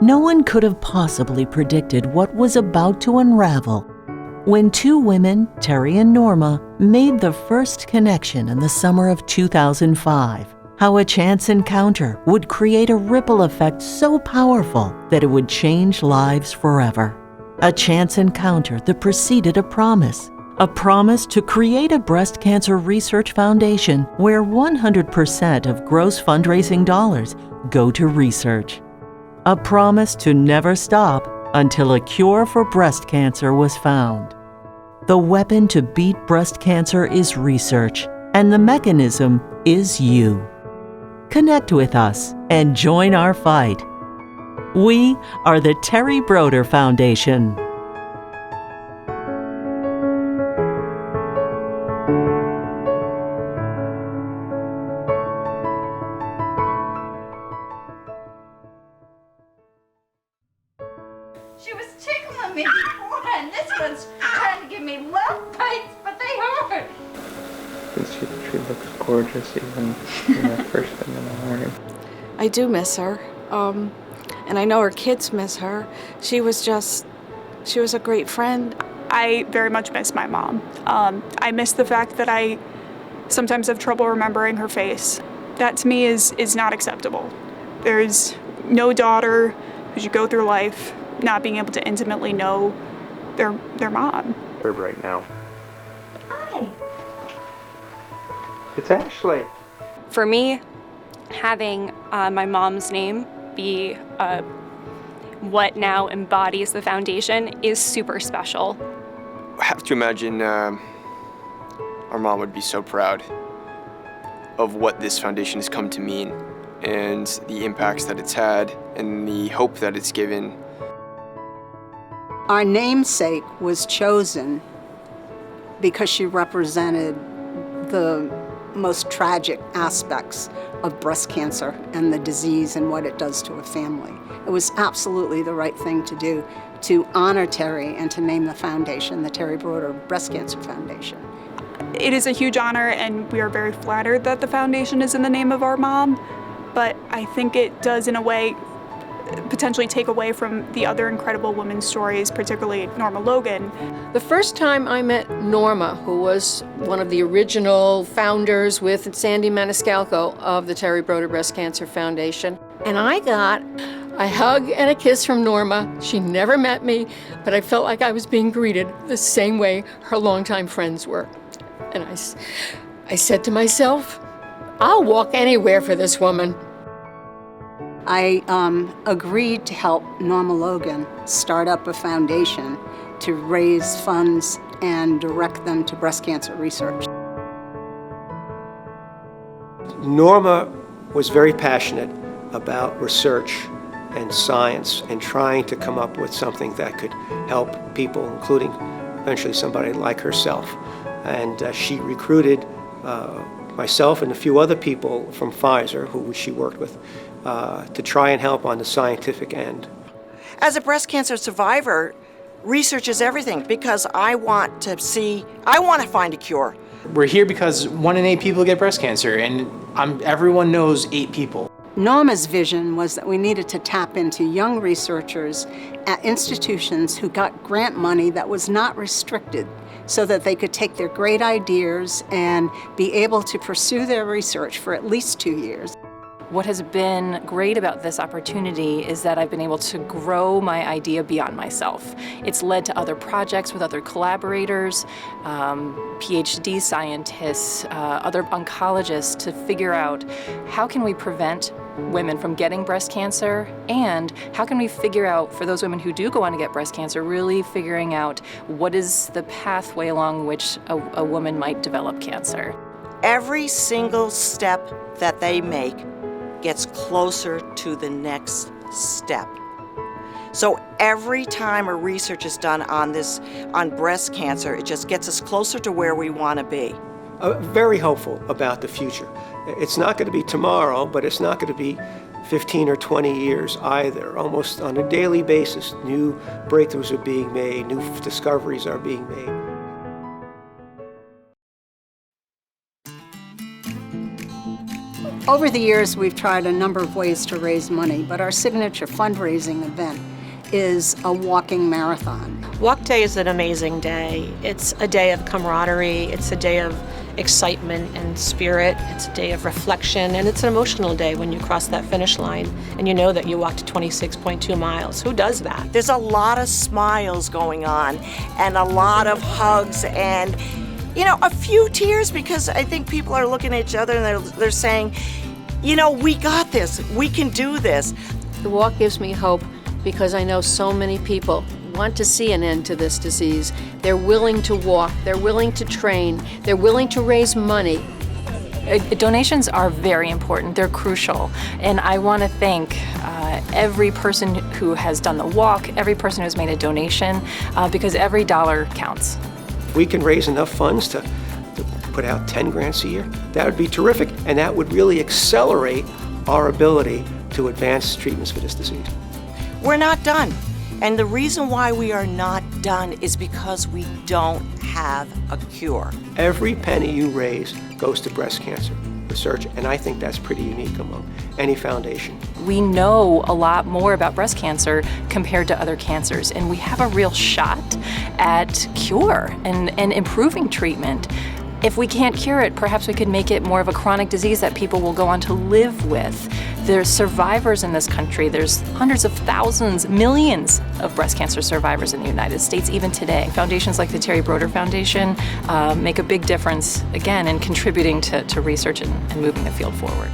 No one could have possibly predicted what was about to unravel when two women, Terry and Norma, made the first connection in the summer of 2005. How a chance encounter would create a ripple effect so powerful that it would change lives forever. A chance encounter that preceded a promise to create a breast cancer research foundation where 100% of gross fundraising dollars go to research. A promise to never stop until a cure for breast cancer was found. The weapon to beat breast cancer is research, and the mechanism is you. Connect with us and join our fight. We are the Terry Brodeur Foundation. She was tickling me before, and this one's trying to give me love bites, but they hurt. She looks gorgeous even first thing in the morning. I do miss her, and I know her kids miss her. She was a great friend. I very much miss my mom. I miss the fact that I sometimes have trouble remembering her face. That to me is not acceptable. There's no daughter who should go through life not being able to intimately know their mom. Right now. Hi. It's Ashley. For me, having my mom's name be what now embodies the foundation is super special. I have to imagine our mom would be so proud of what this foundation has come to mean and the impacts that it's had and the hope that it's given. Our namesake was chosen because she represented the most tragic aspects of breast cancer and the disease and what it does to a family. It was absolutely the right thing to do to honor Terry and to name the foundation the Terry Brodeur Breast Cancer Foundation. It is a huge honor, and we are very flattered that the foundation is in the name of our mom, but I think it does in a way potentially take away from the other incredible women's stories, particularly Norma Logan. The first time I met Norma, who was one of the original founders with Sandy Maniscalco of the Terry Brodeur Breast Cancer Foundation, and I got a hug and a kiss from Norma. She never met me, but I felt like I was being greeted the same way her longtime friends were. And I said to myself, I'll walk anywhere for this woman. I agreed to help Norma Logan start up a foundation to raise funds and direct them to breast cancer research. Norma was very passionate about research and science and trying to come up with something that could help people, including eventually somebody like herself. And she recruited myself and a few other people from Pfizer, who she worked with, to try and help on the scientific end. As a breast cancer survivor, research is everything because I want to find a cure. We're here because 1 in 8 people get breast cancer, and everyone knows 8 people. Norma's vision was that we needed to tap into young researchers at institutions who got grant money that was not restricted, so that they could take their great ideas and be able to pursue their research for at least 2 years. What has been great about this opportunity is that I've been able to grow my idea beyond myself. It's led to other projects with other collaborators, PhD scientists, other oncologists to figure out how can we prevent women from getting breast cancer, and how can we figure out, for those women who do go on to get breast cancer, really figuring out what is the pathway along which a woman might develop cancer. Every single step that they make gets closer to the next step. So every time a research is done on breast cancer, it just gets us closer to where we want to be. Very hopeful about the future. It's not going to be tomorrow, but it's not going to be 15 or 20 years either. Almost on a daily basis, new breakthroughs are being made, new discoveries are being made. Over the years, we've tried a number of ways to raise money, but our signature fundraising event is a walking marathon. Walk Day is an amazing day. It's a day of camaraderie. It's a day of excitement and spirit. It's a day of reflection, and it's an emotional day when you cross that finish line and you know that you walked 26.2 miles. Who does that? There's a lot of smiles going on and a lot of hugs and, you know, a few tears, because I think people are looking at each other and they're saying, you know, we got this, we can do this. The walk gives me hope because I know so many people want to see an end to this disease. They're willing to walk, they're willing to train, they're willing to raise money. Donations are very important, they're crucial, and I want to thank every person who has done the walk, every person who's made a donation, because every dollar counts. We can raise enough funds to put out 10 grants a year. That would be terrific, and that would really accelerate our ability to advance treatments for this disease. We're not done. And the reason why we are not done is because we don't have a cure. Every penny you raise goes to breast cancer research, and I think that's pretty unique among any foundation. We know a lot more about breast cancer compared to other cancers, and we have a real shot at cure and improving treatment. If we can't cure it, perhaps we could make it more of a chronic disease that people will go on to live with. There's survivors in this country. There's hundreds of thousands, millions of breast cancer survivors in the United States, even today. Foundations like the Terry Brodeur Foundation make a big difference, again, in contributing to research and moving the field forward.